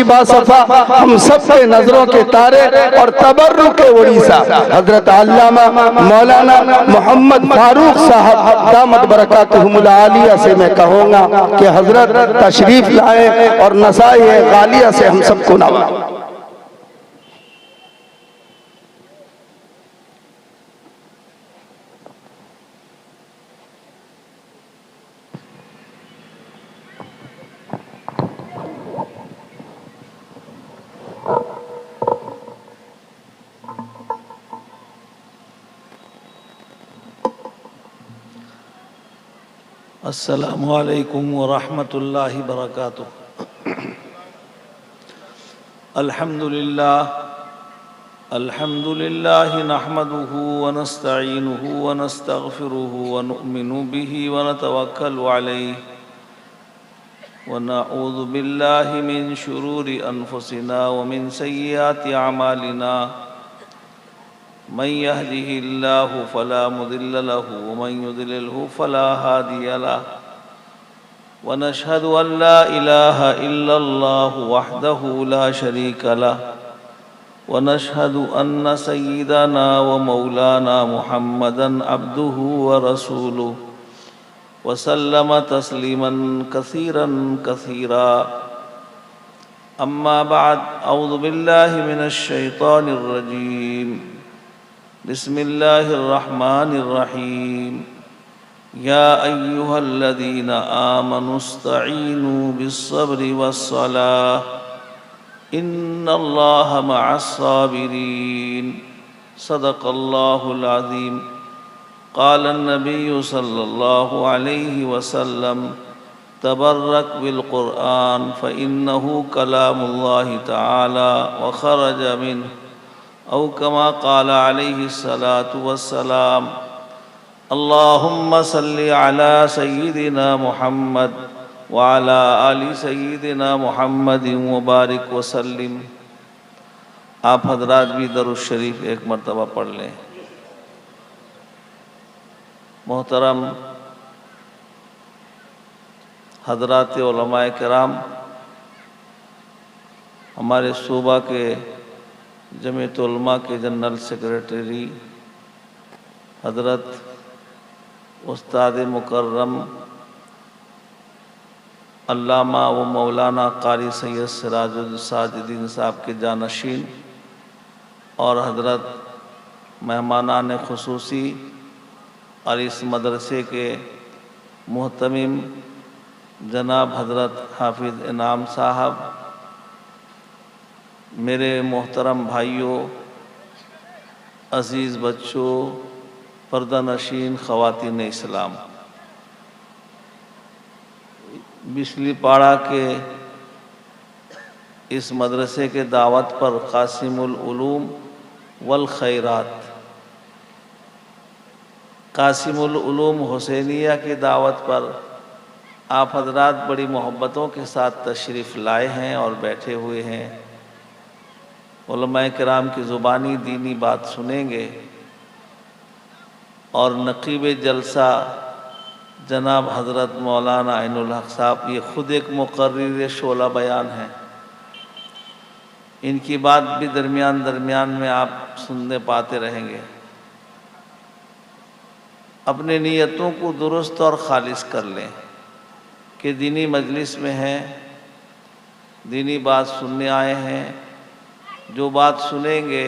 باصفا ہم سب کے نظروں کے تارے اور تبرک اڑیسہ حضرت علامہ مولانا محمد فاروق صاحب دامت برکاتہم العالیہ سے میں کہوں گا کہ حضرت تشریف لائیں اور نسائے غالیہ سے ہم سب کو نوازیں۔ السلام علیکم ورحمۃ اللہ وبرکاتہ۔ الحمد للہ نحمده ونستعینه ونستغفره ونؤمن به ونتوکل علیہ ونعوذ باللہ من شرور انفسنا ومن سیئات اعمالنا من يهده الله فلا مضل له ومن يضلله فلا هادي له ونشهد أن لا إله إلا الله وحده لا شريك له ونشهد أن سيدنا ومولانا محمدا عبده ورسوله وسلم تسليما كثيرا كثيرا أما بعد أعوذ بالله من الشيطان الرجيم بسم اللہ الرحمن الرحیم یا ایہا الذین آمنوا استعینوا بالصبر والصلاة ان اللہ مع الصابرین صدق اللہ العظیم۔ قال النبی صلی اللہ علیہ وسلم تبرک بالقرآن فإنہ کلام اللہ تعالی وخرج منہ او کما قال علیہ الصلاة والسلام۔ اللہم صلی علی سیدنا محمد وعلی آل سیدنا محمد وبارک وسلم۔ آپ حضرات بھی درود شریف ایک مرتبہ پڑھ لیں۔ محترم حضرات علماء کرام، ہمارے صوبہ کے جمعیت علماء کے جنرل سیکریٹری حضرت استاد مکرم علامہ و مولانا قاری سید سراج الساجدین صاحب کے جانشین اور حضرت مہمانان خصوصی اور اس مدرسے کے محتمم جناب حضرت حافظ انعام صاحب، میرے محترم بھائیوں، عزیز بچوں، پردہ نشین خواتین اسلام، بسلی پاڑا کے اس مدرسے کے دعوت پر قاسم العلوم والخیرات، قاسم العلوم حسینیہ کی دعوت پر آپ حضرات بڑی محبتوں کے ساتھ تشریف لائے ہیں اور بیٹھے ہوئے ہیں۔ علماء کرام کی زبانی دینی بات سنیں گے اور نقیب جلسہ جناب حضرت مولانا عین الحق صاحب یہ خود ایک مقرر شعلہ بیان ہیں، ان کی بات بھی درمیان میں آپ سننے پاتے رہیں گے۔ اپنے نیتوں کو درست اور خالص کر لیں کہ دینی مجلس میں ہیں، دینی بات سننے آئے ہیں، جو بات سنیں گے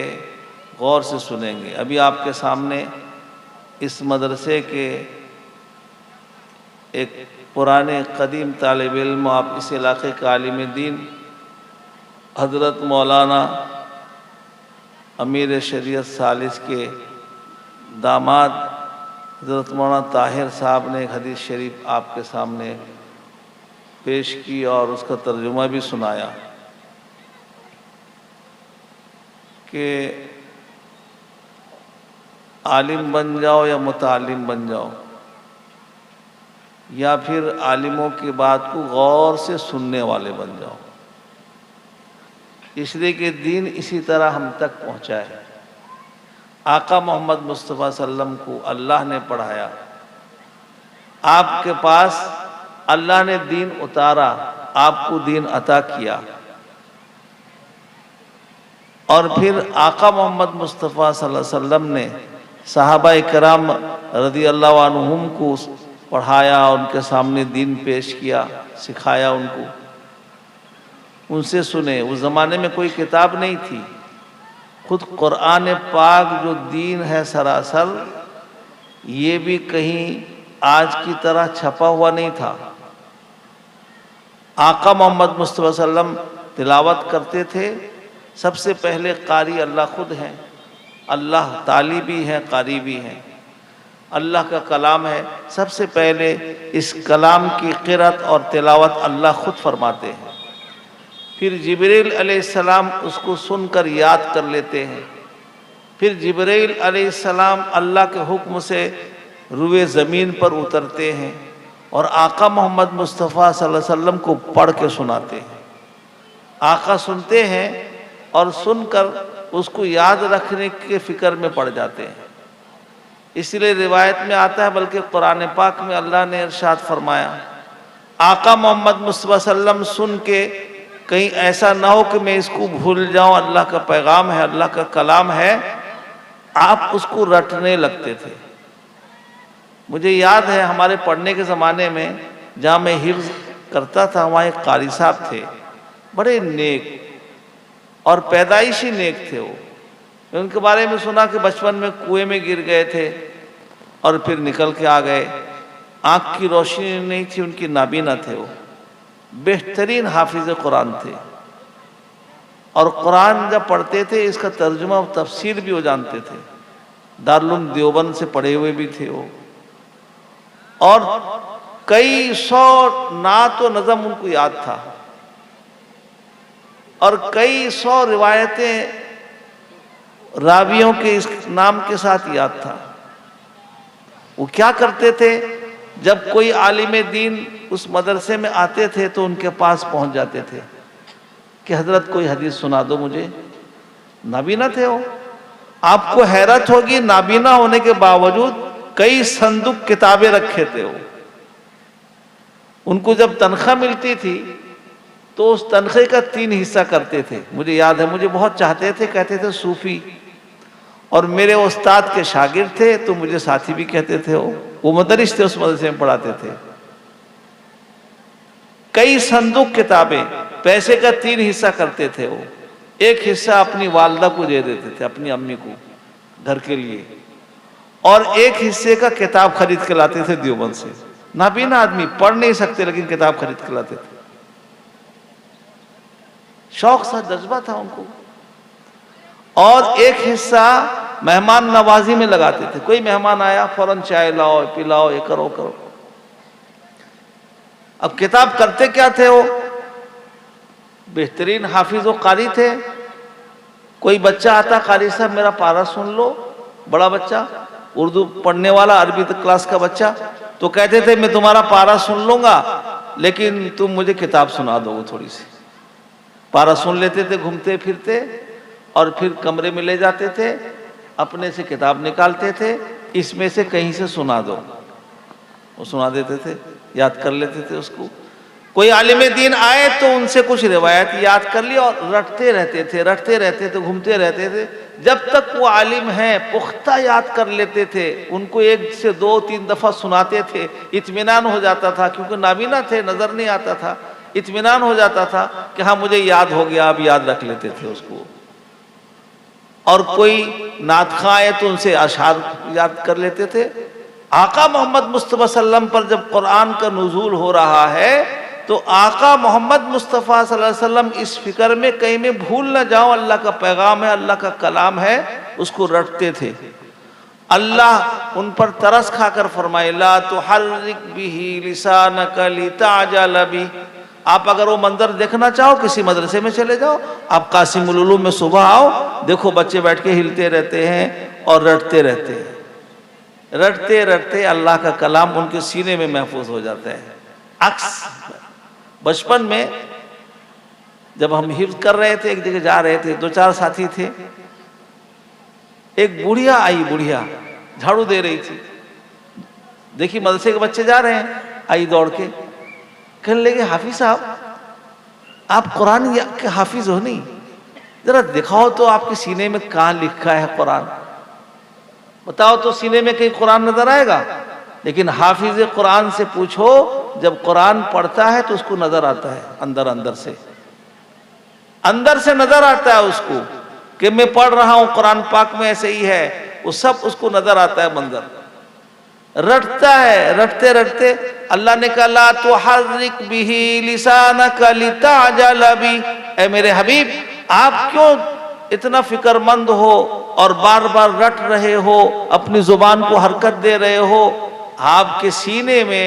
غور سے سنیں گے۔ ابھی آپ کے سامنے اس مدرسے کے ایک پرانے قدیم طالب علم، آپ اس علاقے کا عالم دین حضرت مولانا امیر شریعت ثالث کے داماد حضرت مولانا طاہر صاحب نے ایک حدیث شریف آپ کے سامنے پیش کی اور اس کا ترجمہ بھی سنایا کہ عالم بن جاؤ یا متعلم بن جاؤ، یا پھر عالموں کی بات کو غور سے سننے والے بن جاؤ، اس لیے کہ دین اسی طرح ہم تک پہنچا ہے۔ آقا محمد مصطفیٰ صلی اللہ علیہ وسلم کو اللہ نے پڑھایا، آپ کے پاس اللہ نے دین اتارا، آپ کو دین عطا کیا، اور پھر آقا محمد مصطفیٰ صلی اللہ علیہ وسلم نے صحابہ کرام رضی اللہ عنہم کو پڑھایا، ان کے سامنے دین پیش کیا، سکھایا ان کو، ان سے سنے۔ اس زمانے میں کوئی کتاب نہیں تھی، خود قرآن پاک جو دین ہے سراسر، یہ بھی کہیں آج کی طرح چھپا ہوا نہیں تھا۔ آقا محمد مصطفیٰ صلی اللہ علیہ وسلم تلاوت کرتے تھے، سب سے پہلے قاری اللہ خود ہیں، اللہ تالی بھی ہے، قاری بھی ہے، اللہ کا کلام ہے، سب سے پہلے اس کلام کی قرأت اور تلاوت اللہ خود فرماتے ہیں، پھر جبریل علیہ السلام اس کو سن کر یاد کر لیتے ہیں، پھر جبریل علیہ السلام اللہ کے حکم سے روئے زمین پر اترتے ہیں اور آقا محمد مصطفیٰ صلی اللہ علیہ وسلم کو پڑھ کے سناتے ہیں۔ آقا سنتے ہیں اور سن کر اس کو یاد رکھنے کے فکر میں پڑ جاتے ہیں۔ اس لیے روایت میں آتا ہے، بلکہ قرآن پاک میں اللہ نے ارشاد فرمایا، آقا محمد مصطفیٰ صلی اللہ علیہ وسلم سن کے کہیں ایسا نہ ہو کہ میں اس کو بھول جاؤں، اللہ کا پیغام ہے، اللہ کا کلام ہے، آپ اس کو رٹنے لگتے تھے۔ مجھے یاد ہے ہمارے پڑھنے کے زمانے میں جہاں میں حفظ کرتا تھا، وہاں ایک قاری صاحب تھے، بڑے نیک اور پیدائشی نیک تھے وہ۔ میں ان کے بارے میں سنا کہ بچپن میں کنویں میں گر گئے تھے اور پھر نکل کے آ گئے، آنکھ کی روشنی نہیں تھی، ان کی نابینا تھے، وہ بہترین حافظ قرآن تھے، اور قرآن جب پڑھتے تھے اس کا ترجمہ و تفسیر بھی وہ جانتے تھے، دارالعلوم دیوبند سے پڑھے ہوئے بھی تھے وہ، اور کئی سو نعت و نظم ان کو یاد تھا، اور کئی سو روایتیں راویوں کے اس نام کے ساتھ یاد تھا۔ وہ کیا کرتے تھے، جب کوئی عالم دین اس مدرسے میں آتے تھے تو ان کے پاس پہنچ جاتے تھے کہ حضرت کوئی حدیث سنا دو مجھے۔ نابینا تھے وہ، آپ کو حیرت ہوگی، نابینا ہونے کے باوجود کئی صندوق کتابیں رکھے تھے وہ۔ ان کو جب تنخواہ ملتی تھی تو اس تنخواہ کا 3 حصہ کرتے تھے۔ مجھے یاد ہے، مجھے بہت چاہتے تھے، کہتے تھے صوفی، اور میرے استاد کے شاگرد تھے تو مجھے ساتھی بھی کہتے تھے، وہ مدرس تھے، اس مدرسے میں پڑھاتے تھے۔ کئی صندوق کتابیں، پیسے کا 3 حصہ کرتے تھے وہ، ایک حصہ اپنی والدہ کو دے دیتے تھے، اپنی امی کو گھر کے لیے، اور ایک حصے کا کتاب خرید کے لاتے تھے دیوبند سے۔ نابینا آدمی، پڑھ نہیں سکتے لیکن کتاب خرید کے لاتے تھے، شوق سا جذبہ تھا ان کو، اور ایک حصہ مہمان نوازی میں لگاتے تھے۔ کوئی مہمان آیا فوراً چائے لاؤ، پلاؤ، یہ کرو کرو۔ اب کتاب کرتے کیا تھے وہ، بہترین حافظ و قاری تھے۔ کوئی بچہ آتا، قاری صاحب میرا پارہ سن لو، بڑا بچہ اردو پڑھنے والا، عربی کلاس کا بچہ، تو کہتے تھے میں تمہارا پارہ سن لوں گا لیکن تم مجھے کتاب سنا دو تھوڑی سی۔ پارہ سن لیتے تھے گھومتے پھرتے، اور پھر کمرے میں لے جاتے تھے، اپنے سے کتاب نکالتے تھے، اس میں سے کہیں سے سنا دو، وہ سنا دیتے تھے، یاد کر لیتے تھے اس کو۔ کوئی عالم دین آئے تو ان سے کچھ روایت یاد کر لی اور رٹتے رہتے تھے، گھومتے رہتے تھے، جب تک وہ عالم ہیں پختہ یاد کر لیتے تھے۔ ان کو 1 سے 2 3 دفعہ سناتے تھے، اطمینان ہو جاتا تھا، کیونکہ نابینا تھے، نظر نہیں آتا تھا، اطمینان ہو جاتا تھا کہ ہاں مجھے یاد ہو گیا، اب یاد رکھ لیتے تھے اس کو۔ اور کوئی نعت خواں آئے تو ان سے اشعار یاد کر لیتے تھے۔ آقا محمد مصطفیٰ صلی اللہ علیہ وسلم پر جب قرآن کا نزول ہو رہا ہے تو آقا محمد مصطفیٰ صلی اللہ علیہ وسلم اس فکر میں کہیں میں بھول نہ جاؤں، اللہ کا پیغام ہے، اللہ کا کلام ہے، اس کو رٹتے تھے۔ اللہ ان پر ترس کھا کر فرمائے لا تحرک به لسانک لتعجل به۔ آپ اگر وہ منظر دیکھنا چاہو کسی مدرسے میں چلے جاؤ، آپ قاسم العلوم میں صبح آؤ، دیکھو بچے بیٹھ کے ہلتے رہتے ہیں اور رٹتے رہتے ہیں، رٹتے رٹتے اللہ کا کلام ان کے سینے میں محفوظ ہو جاتا ہے۔ عکس بچپن میں جب ہم حفظ کر رہے تھے، ایک جگہ جا رہے تھے، 2-4 ساتھی تھے، ایک بڑھیا آئی، بڑھیا جھاڑو دے رہی تھی، دیکھی مدرسے کے بچے جا رہے ہیں، آئی دوڑ کے، کہنے لگے حافظ صاحب آپ قرآن کے حافظ ہو نہیں؟ ذرا دکھاؤ تو آپ کے سینے میں کہاں لکھا ہے قرآن؟ بتاؤ تو سینے میں کہیں قرآن نظر آئے گا؟ لیکن حافظ قرآن سے پوچھو، جب قرآن پڑھتا ہے تو اس کو نظر آتا ہے، اندر سے نظر آتا ہے اس کو کہ میں پڑھ رہا ہوں قرآن پاک میں ایسے ہی ہے، وہ سب اس کو نظر آتا ہے منظر، رٹتا ہے، رٹتے رٹتے اللہ نے کہا لا تحرک بہ لسانک لتعجل بہ، اے میرے حبیب آپ کیوں اتنا فکر مند ہو اور بار بار رٹ رہے ہو، اپنی زبان کو حرکت دے رہے ہو؟ آپ کے سینے میں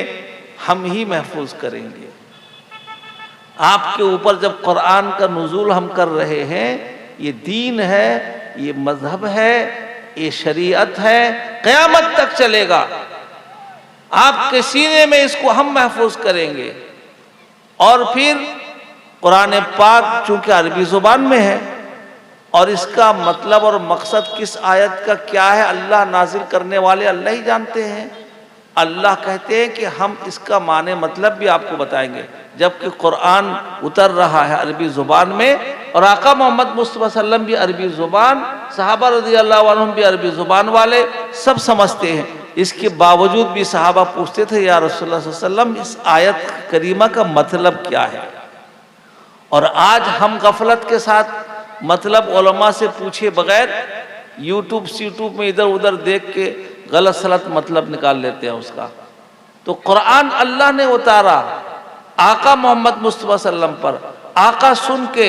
ہم ہی محفوظ کریں گے۔ آپ کے اوپر جب قرآن کا نزول ہم کر رہے ہیں، یہ دین ہے، یہ مذہب ہے، یہ شریعت ہے، قیامت تک چلے گا، آپ کے سینے میں اس کو ہم محفوظ کریں گے۔ اور پھر قرآن پاک چونکہ عربی زبان میں ہے، اور اس کا مطلب اور مقصد کس آیت کا کیا ہے اللہ نازل کرنے والے اللہ ہی جانتے ہیں۔ اللہ کہتے ہیں کہ ہم اس کا معنی مطلب بھی آپ کو بتائیں گے، جبکہ قرآن اتر رہا ہے عربی زبان میں، اور آقا محمد مصطفیٰ صلی اللہ علیہ وسلم بھی عربی زبان، صحابہ رضی اللہ عنہم بھی عربی زبان والے، سب سمجھتے ہیں۔ اس کے باوجود بھی صحابہ پوچھتے تھے یا رسول اللہ صلی اللہ علیہ وسلم اس آیت کریمہ کا مطلب کیا ہے؟ اور آج ہم غفلت کے ساتھ مطلب علماء سے پوچھے بغیر یوٹیوب میں ادھر ادھر دیکھ کے غلط سلط مطلب نکال لیتے ہیں اس کا۔ تو قرآن اللہ نے اتارا آقا محمد مصطفیٰ صلی اللہ علیہ وسلم پر، آقا سن کے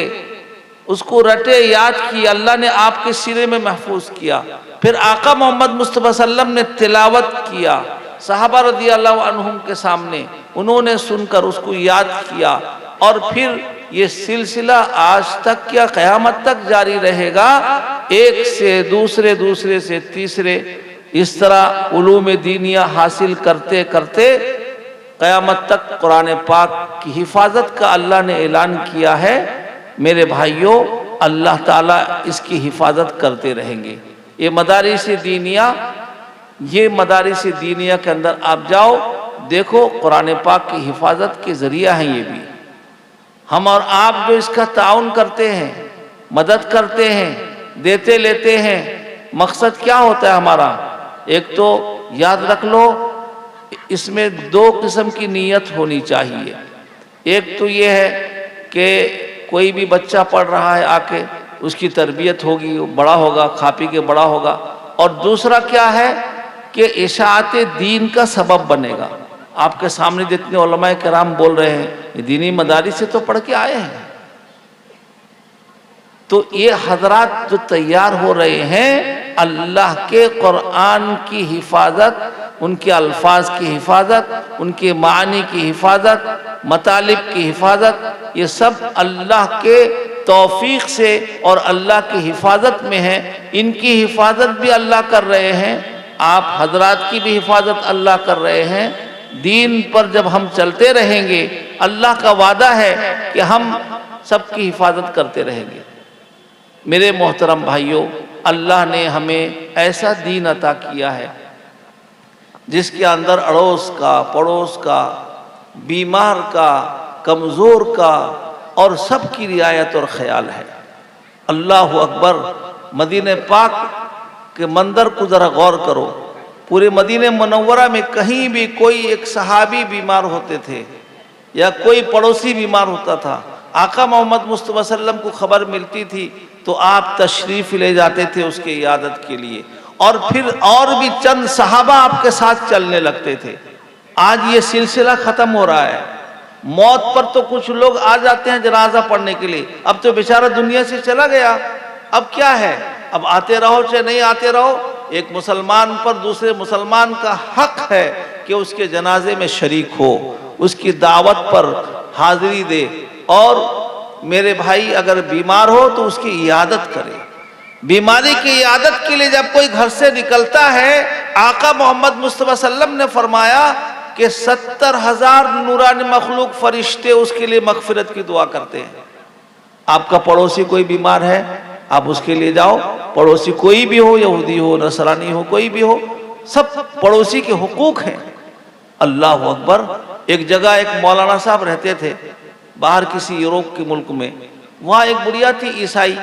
اس کو رٹے، یاد کی، اللہ نے آپ کے سینے میں محفوظ کیا، پھر آقا محمد مصطفیٰ صلی اللہ علیہ وسلم نے تلاوت کیا صحابہ رضی اللہ عنہم کے سامنے، انہوں نے سن کر اس کو یاد کیا، اور پھر یہ سلسلہ آج تک کیا قیامت تک جاری رہے گا، ایک سے دوسرے، دوسرے سے تیسرے، اس طرح علوم دینیہ حاصل کرتے کرتے قیامت تک قرآن پاک کی حفاظت کا اللہ نے اعلان کیا ہے۔ میرے بھائیوں، اللہ تعالیٰ اس کی حفاظت کرتے رہیں گے۔ یہ مدارس دینیہ کے اندر آپ جاؤ، دیکھو قرآن پاک کی حفاظت کے ذریعہ ہیں یہ بھی۔ ہم اور آپ جو اس کا تعاون کرتے ہیں، مدد کرتے ہیں، دیتے لیتے ہیں، مقصد کیا ہوتا ہے ہمارا؟ ایک تو یاد رکھ لو، اس میں دو قسم کی نیت ہونی چاہیے۔ ایک تو یہ ہے کہ کوئی بھی بچہ پڑھ رہا ہے، آ کے اس کی تربیت ہوگی، بڑا ہوگا، کھا پی کے بڑا ہوگا، اور دوسرا کیا ہے کہ اشاعت دین کا سبب بنے گا۔ آپ کے سامنے جتنے علماء کرام بول رہے ہیں، یہ دینی مدارس سے تو پڑھ کے آئے ہیں، تو یہ حضرات جو تیار ہو رہے ہیں، اللہ کے قرآن کی حفاظت، ان کے الفاظ کی حفاظت، ان کے معنی کی حفاظت، مطالب کی حفاظت، یہ سب اللہ کے توفیق سے اور اللہ کی حفاظت میں ہے۔ ان کی حفاظت بھی اللہ کر رہے ہیں، آپ حضرات کی بھی حفاظت اللہ کر رہے ہیں۔ دین پر جب ہم چلتے رہیں گے، اللہ کا وعدہ ہے کہ ہم سب کی حفاظت کرتے رہیں گے۔ میرے محترم بھائیوں، اللہ نے ہمیں ایسا دین عطا کیا ہے جس کے اندر اڑوس کا، پڑوس کا، بیمار کا، کمزور کا، اور سب کی رعایت اور خیال ہے۔ اللہ اکبر! مدینہ پاک کے منظر کو ذرا غور کرو، پورے مدینہ منورہ میں کہیں بھی کوئی ایک صحابی بیمار ہوتے تھے یا کوئی پڑوسی بیمار ہوتا تھا، آقا محمد مصطفیٰ صلی اللہ علیہ وسلم کو خبر ملتی تھی تو آپ تشریف لے جاتے تھے اس کے عیادت کے لیے، اور پھر اور بھی چند صحابہ آپ کے ساتھ چلنے لگتے تھے۔ آج یہ سلسلہ ختم ہو رہا ہے، موت پر تو کچھ لوگ آ جاتے ہیں جنازہ پڑھنے کے لیے، اب تو بیچارہ دنیا سے چلا گیا، اب کیا ہے؟ اب آتے رہو چاہے نہیں آتے رہو، ایک مسلمان پر دوسرے مسلمان کا حق ہے کہ اس کے جنازے میں شریک ہو، اس کی دعوت پر حاضری دے، اور میرے بھائی اگر بیمار ہو تو اس کی عیادت کرے۔ بیماری کی عیادت کے لیے جب کوئی گھر سے نکلتا ہے، آقا محمد مصطفیٰ صلی اللہ علیہ وسلم نے فرمایا کہ 70,000 نورانی مخلوق فرشتے اس کے لیے مغفرت کی دعا کرتے ہیں۔ آپ کا پڑوسی کوئی بیمار ہے، آپ اس کے لیے جاؤ، پڑوسی کوئی بھی ہو، یہودی ہو، نصرانی ہو، کوئی بھی ہو، سب پڑوسی کے حقوق ہیں۔ اللہ اکبر! ایک جگہ ایک مولانا صاحب رہتے تھے باہر کسی یوروپ کے ملک میں، وہاں ایک بڑھیا تھی عیسائی،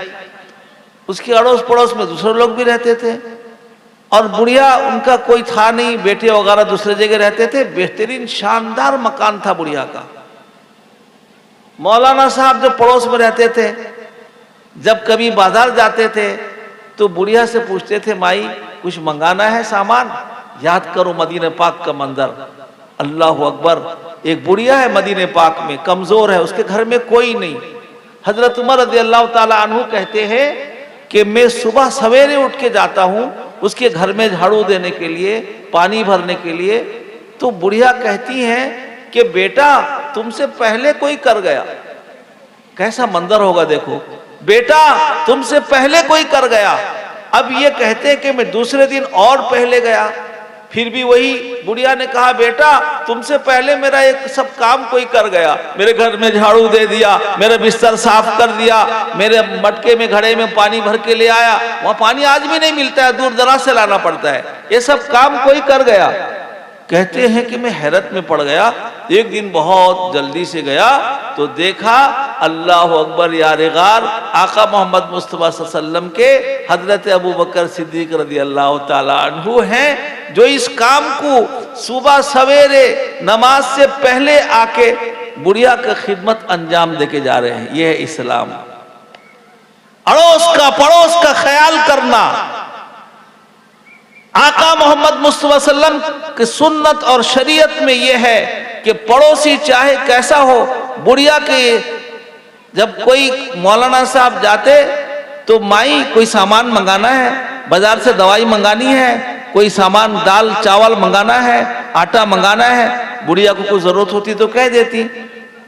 اس کے اڑوس پڑوس میں دوسرے لوگ بھی رہتے تھے، اور بڑھیا ان کا کوئی تھا نہیں، بیٹے وغیرہ دوسرے جگہ رہتے تھے، بہترین شاندار مکان تھا بڑھیا کا۔ مولانا صاحب جو پڑوس میں رہتے تھے، جب کبھی بازار جاتے تھے تو بڑھیا سے پوچھتے تھے مائی کچھ منگانا ہے سامان؟ یاد کرو مدینہ پاک کا منظر، اللہ اکبر، ایک بڑھیا ہے مدینہ پاک میں، کمزور ہے، اس کے گھر میں کوئی نہیں۔ حضرت عمر رضی اللہ تعالیٰ عنہ کہتے ہیں کہ میں صبح سویرے اٹھ کے جاتا ہوں اس کے گھر میں جھاڑو دینے کے لیے، پانی بھرنے کے لیے، تو بڑھیا کہتی ہیں کہ بیٹا تم سے پہلے کوئی کر گیا۔ کیسا منظر ہوگا دیکھو، بیٹا تم سے پہلے کوئی کر گیا۔ اب یہ کہتے کہ میں دوسرے دن اور پہلے گیا، پھر بھی وہی بڑھیا نے کہا بیٹا تم سے پہلے میرا ایک سب کام کوئی کر گیا، میرے گھر میں جھاڑو دے دیا، میرا بستر صاف کر دیا، میرے مٹکے میں گھڑے میں پانی بھر کے لے آیا، وہاں پانی آج بھی نہیں ملتا ہے، دور دراز سے لانا پڑتا ہے، یہ سب کام کوئی کر گیا۔ کہتے ہیں کہ میں حیرت میں پڑ گیا، ایک دن بہت جلدی سے گیا تو دیکھا اللہ اکبر یار غار آقا محمد مصطفیٰ صلی اللہ علیہ وسلم کے حضرت ابو بکر صدیق رضی اللہ تعالیٰ عنہ ہیں، جو اس کام کو صبح سویرے نماز سے پہلے آ کے بڑھیا کا خدمت انجام دے کے جا رہے ہیں۔ یہ ہے اسلام، اڑوس کا پڑوس کا خیال کرنا۔ آقا محمد مصطفیٰ صلی اللہ علیہ وسلم کی سنت اور شریعت میں یہ ہے کہ پڑوسی چاہے کیسا ہو، بڑھیا کے جب کوئی مولانا صاحب جاتے تو مائی کوئی سامان منگانا ہے، بازار سے دوائی منگانی ہے، کوئی سامان دال چاول منگانا ہے، آٹا منگانا ہے، بڑھیا کو کوئی ضرورت ہوتی تو کہہ دیتی۔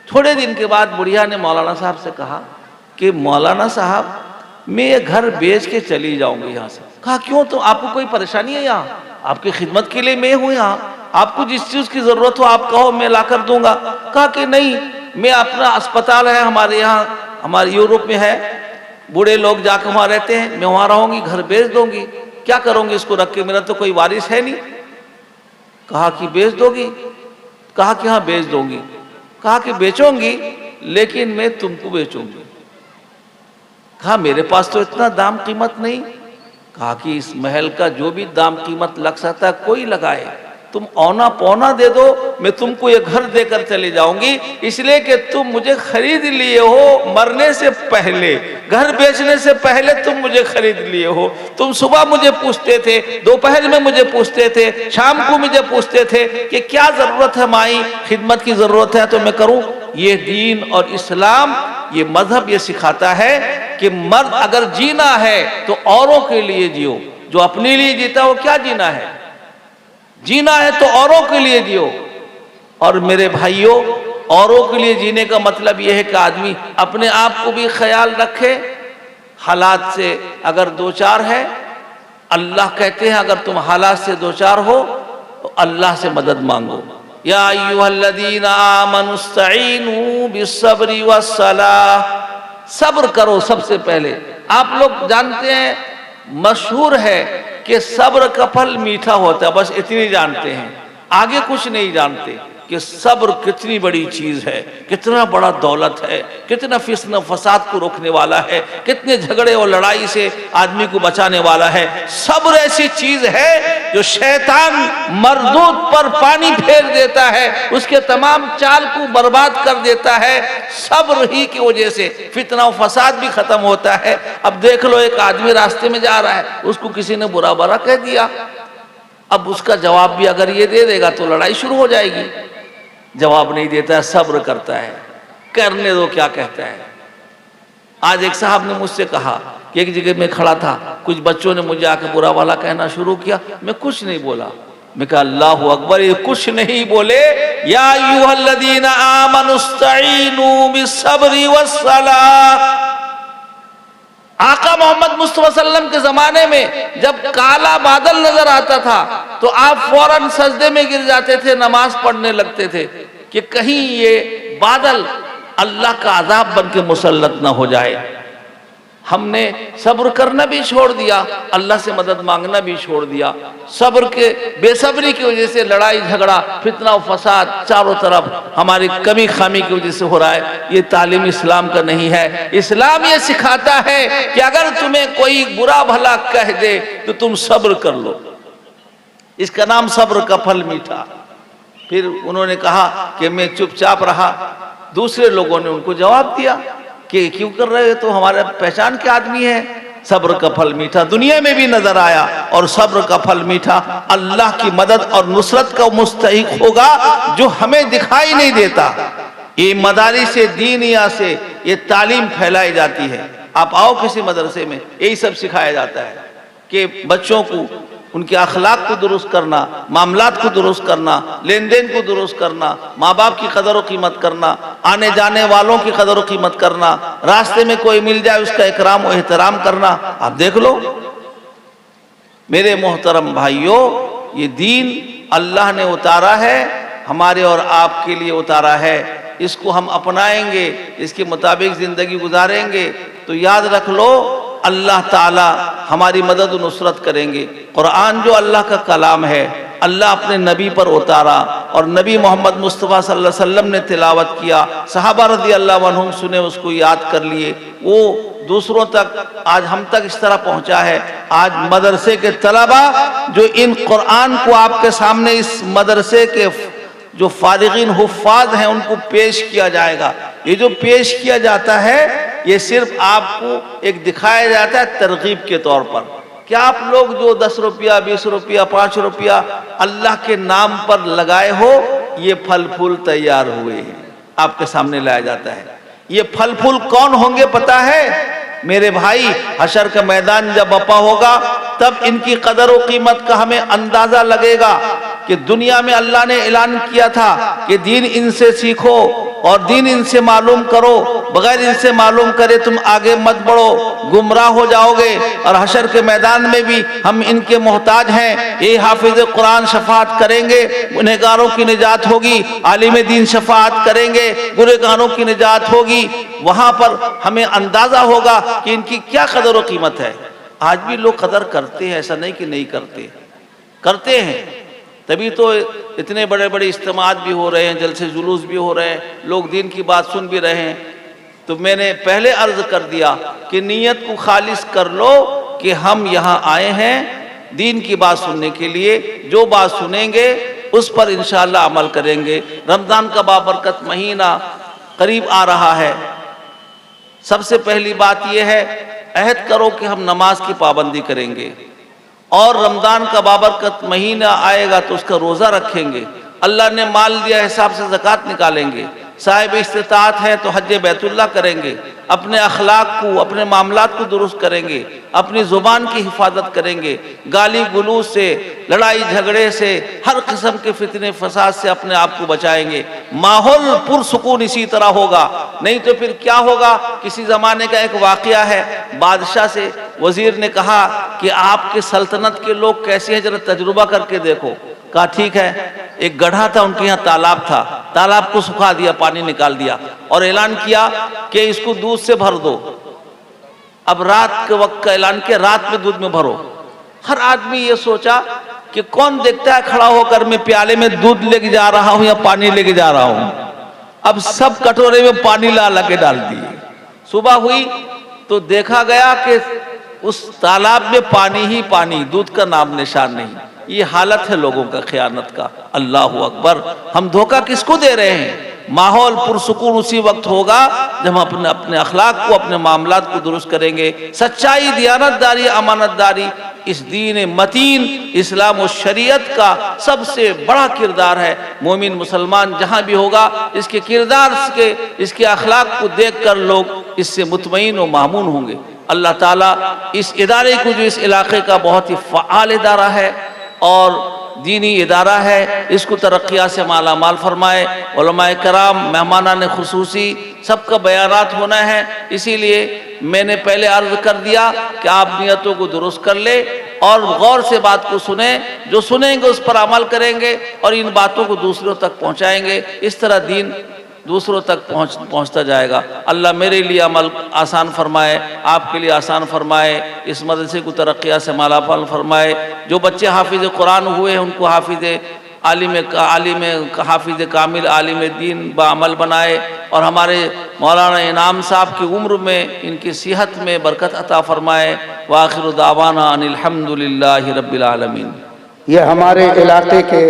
تھوڑے دن کے بعد بڑھیا نے مولانا صاحب سے کہا کہ مولانا صاحب میں یہ گھر بیچ کے چلی جاؤں گی یہاں سے۔ کہا کیوں؟ تو آپ کو کوئی پریشانی ہے یہاں؟ آپ کی خدمت کے لیے میں ہوں یہاں، آپ کو جس چیز کی ضرورت ہو آپ کہو میں لا کر دوں گا۔ کہا کہ نہیں، میں اپنا اسپتال ہے ہمارے یہاں، ہمارے یورپ میں ہے، بوڑھے لوگ جا کے وہاں رہتے ہیں، میں وہاں رہوں گی، گھر بیچ دوں گی، کیا کروں گی اس کو رکھ کے، میرا تو کوئی وارث ہے نہیں۔ کہا کہ بیچ دو گی؟ کہا کہ ہاں بیچ دوں گی۔ کہا کہ بیچوں گی لیکن میں تم کو بیچوں گی۔ کہا میرے پاس تو اتنا دام قیمت نہیں۔ کہا کہ اس محل کا جو بھی دام قیمت لگ سکتا ہے کوئی لگائے، تم اونا پونا دے دو، میں تم کو یہ گھر دے کر چلے جاؤں گی، اس لیے کہ تم مجھے خرید لیے ہو مرنے سے پہلے، گھر بیچنے سے پہلے تم مجھے خرید لیے ہو۔ تم صبح مجھے پوچھتے تھے، دوپہر میں مجھے پوچھتے تھے، شام کو مجھے پوچھتے تھے کہ کیا ضرورت ہے مائی، خدمت کی ضرورت ہے تو میں کروں۔ یہ دین اور اسلام، یہ مذہب یہ سکھاتا ہے کہ مرد اگر جینا ہے تو اوروں کے لیے جیو، جو اپنے لیے جیتا وہ کیا جینا ہے؟ جینا ہے تو اوروں کے لیے جیو۔ اور میرے بھائیوں، اوروں کے لیے جینے کا مطلب یہ ہے کہ آدمی اپنے آپ کو بھی خیال رکھے، حالات سے اگر دوچار ہے، اللہ کہتے ہیں اگر تم حالات سے دوچار ہو تو اللہ سے مدد مانگو۔ یا ایھا الذین آمنوا استعینوا بالصبر والصلاۃ، صبر کرو سب سے پہلے۔ آپ لوگ جانتے ہیں، مشہور ہے کہ صبر کا پھل میٹھا ہوتا ہے، بس اتنی جانتے ہیں، آگے کچھ نہیں جانتے کہ صبر کتنی بڑی چیز ہے، کتنا بڑا دولت ہے، کتنا فتنہ فساد کو روکنے والا ہے، کتنے جھگڑے اور لڑائی سے آدمی کو بچانے والا ہے۔ صبر ایسی چیز ہے جو شیطان مردود پر پانی پھیر دیتا ہے، اس کے تمام چال کو برباد کر دیتا ہے۔ صبر ہی کی وجہ سے فتنہ و فساد بھی ختم ہوتا ہے۔ اب دیکھ لو، ایک آدمی راستے میں جا رہا ہے، اس کو کسی نے برا بھلا کہہ دیا، اب اس کا جواب بھی اگر یہ دے دے گا تو لڑائی شروع ہو جائے گی۔ جواب نہیں دیتا ہے، صبر کرتا ہے، کرنے دو کیا کہتا ہے۔ آج ایک صاحب نے مجھ سے کہا کہ ایک جگہ میں کھڑا تھا، کچھ بچوں نے مجھے آ کے برا والا کہنا شروع کیا، میں کچھ نہیں بولا۔ میں کہا اللہ اکبر، یہ کچھ نہیں بولے، یا ایھا الذین آمنوا استعینوا بالصبر والصلاۃ۔ آقا محمد مصطفیٰ صلی اللہ علیہ وسلم کے زمانے میں جب کالا بادل نظر آتا تھا تو آپ فوراً سجدے میں گر جاتے تھے، نماز پڑھنے لگتے تھے کہ کہیں یہ بادل اللہ کا عذاب بن کے مسلط نہ ہو جائے۔ ہم نے صبر کرنا بھی چھوڑ دیا، اللہ سے مدد مانگنا بھی چھوڑ دیا۔ صبر کے بے صبری کی وجہ سے لڑائی جھگڑا، فتنہ و فساد چاروں طرف ہماری کمی خامی کی وجہ سے ہو رہا ہے۔ یہ تعلیم اسلام کا نہیں ہے۔ اسلام یہ سکھاتا ہے کہ اگر تمہیں کوئی برا بھلا کہہ دے تو تم صبر کر لو، اس کا نام صبر کا پھل میٹھا۔ پھر انہوں نے کہا کہ میں چپ چاپ رہا۔ دوسرے لوگوں نے ان کو جواب دیا کہ کیوں کر رہے ہو، تو ہمارے پہچان کے آدمی ہے۔ صبر کا پھل میٹھا دنیا میں بھی نظر آیا، اور صبر کا پھل میٹھا اللہ کی مدد اور نصرت کا مستحق ہوگا جو ہمیں دکھائی نہیں دیتا۔ یہ مدارس دینیہ سے یہ تعلیم پھیلائی جاتی ہے۔ آپ آؤ کسی مدرسے میں، یہی سب سکھایا جاتا ہے کہ بچوں کو ان کے اخلاق کو درست کرنا، معاملات کو درست کرنا، لین دین کو درست کرنا، ماں باپ کی قدر و قیمت کرنا، آنے جانے والوں کی قدر و قیمت کرنا، راستے میں کوئی مل جائے اس کا اکرام و احترام کرنا۔ آپ دیکھ لو میرے محترم بھائیوں، یہ دین اللہ نے اتارا ہے، ہمارے اور آپ کے لیے اتارا ہے۔ اس کو ہم اپنائیں گے، اس کے مطابق زندگی گزاریں گے تو یاد رکھ لو اللہ تعالی ہماری مدد و نصرت کریں گے۔ قرآن جو اللہ کا کلام ہے، اللہ اپنے نبی پر اتارا، اور نبی محمد مصطفیٰ صلی اللہ علیہ وسلم نے تلاوت کیا، صحابہ رضی اللہ عنہم سنے، اس کو یاد کر لیے، وہ دوسروں تک آج ہم تک اس طرح پہنچا ہے۔ آج مدرسے کے طلبہ جو ان قرآن کو آپ کے سامنے اس مدرسے کے جو فارغین حفاظ ہیں ان کو پیش کیا جائے گا، یہ جو پیش کیا جاتا ہے یہ صرف آپ کو ایک دکھایا جاتا ہے ترغیب کے طور پر کہ آپ لوگ جو 10 روپیہ 20 روپیہ 5 روپیہ اللہ کے نام پر لگائے ہو، یہ پھل پھول تیار ہوئے ہیں، آپ کے سامنے لایا جاتا ہے۔ یہ پھل پھول کون ہوں گے پتہ ہے میرے بھائی؟ حشر کا میدان جب بپا ہوگا تب ان کی قدر و قیمت کا ہمیں اندازہ لگے گا کہ دنیا میں اللہ نے اعلان کیا تھا کہ دین ان سے سیکھو اور دین ان سے معلوم کرو، بغیر ان سے معلوم کرے تم آگے مت بڑھو، گمراہ ہو جاؤ گے۔ اور حشر کے میدان میں بھی ہم ان کے محتاج ہیں۔ یہ حافظ قرآن شفاعت کریں گے، گنہگاروں کی نجات ہوگی، عالم دین شفاعت کریں گے، گنہگاروں کی نجات ہوگی۔ وہاں پر ہمیں اندازہ ہوگا کہ ان کی کیا قدر و قیمت ہے۔ آج بھی لوگ قدر کرتے ہیں، ایسا نہیں کہ نہیں کرتے، کرتے ہیں، تبھی تو اتنے بڑے بڑے اجتماعات بھی ہو رہے ہیں، جلسے جلوس بھی ہو رہے ہیں، لوگ دین کی بات سن بھی رہے ہیں۔ تو میں نے پہلے عرض کر دیا کہ نیت کو خالص کر لو کہ ہم یہاں آئے ہیں دین کی بات سننے کے لیے، جو بات سنیں گے اس پر انشاءاللہ عمل کریں گے۔ رمضان کا بابرکت مہینہ قریب آ رہا ہے۔ سب سے پہلی بات یہ ہے، عہد کرو کہ ہم نماز کی پابندی کریں گے، اور رمضان کا بابرکت مہینہ آئے گا تو اس کا روزہ رکھیں گے۔ اللہ نے مال دیا حساب سے زکوٰۃ نکالیں گے، صاحب استطاعت ہے تو حج بیت اللہ کریں گے، اپنے اخلاق کو اپنے معاملات کو درست کریں گے، اپنی زبان کی حفاظت کریں گے، گالی گلوچ سے، لڑائی جھگڑے سے، ہر قسم کے فتنے فساد سے اپنے آپ کو بچائیں گے۔ ماحول پرسکون اسی طرح ہوگا، نہیں تو پھر کیا ہوگا؟ کسی زمانے کا ایک واقعہ ہے، بادشاہ سے وزیر نے کہا کہ آپ کے سلطنت کے لوگ کیسے ہیں، ذرا تجربہ کر کے دیکھو۔ کہا ٹھیک ہے۔ ایک گڑھا تھا، ان کے یہاں تالاب تھا، تالاب کو سکھا دیا، پانی نکال دیا، اور اعلان کیا کہ اس کو دودھ سے بھر دو۔ اب رات کے وقت کا اعلان کیا، رات میں دودھ میں بھرو۔ ہر آدمی یہ سوچا کہ کون دیکھتا ہے کھڑا ہو کر میں پیالے میں دودھ لے کے جا رہا ہوں یا پانی لے کے جا رہا ہوں۔ اب سب کٹورے میں پانی لا کے ڈال دیے۔ صبح ہوئی تو دیکھا گیا کہ اس تالاب میں پانی ہی پانی، دودھ کا نام نشان نہیں۔ یہ حالت ہے لوگوں کا خیانت کا۔ اللہ اکبر، ہم دھوکہ کس کو دے رہے ہیں؟ ماحول پرسکون اسی وقت ہوگا جب ہم اپنے اخلاق کو، اپنے معاملات کو درست کریں گے۔ سچائی، دیانت داری، امانت داری اس دین متین اسلام و شریعت کا سب سے بڑا کردار ہے۔ مومن مسلمان جہاں بھی ہوگا اس کے کردار کے، اس کے اخلاق کو دیکھ کر لوگ اس سے مطمئن و مامون ہوں گے۔ اللہ تعالیٰ اس ادارے کو، جو اس علاقے کا بہت ہی فعال ادارہ ہے اور دینی ادارہ ہے، اس کو ترقیات سے مالا مال فرمائے۔ علماء کرام، مہمانان خصوصی، سب کا بیانات ہونا ہے، اسی لیے میں نے پہلے عرض کر دیا کہ آپ نیتوں کو درست کر لیں اور غور سے بات کو سنیں، جو سنیں گے اس پر عمل کریں گے اور ان باتوں کو دوسروں تک پہنچائیں گے۔ اس طرح دین دوسروں تک پہنچتا جائے گا۔ اللہ میرے لیے عمل آسان فرمائے، آپ کے لیے آسان فرمائے، اس مدرسے کو ترقیات سے مالا مال فرمائے۔ جو بچے حافظ قرآن ہوئے ہیں ان کو حافظ عالم حافظ کامل عالم دین بعمل بنائے، اور ہمارے مولانا انعام صاحب کی عمر میں ان کی صحت میں برکت عطا فرمائے۔ وآخر دعوانا ان الحمد للہ رب العالمین۔ یہ ہمارے علاقے کے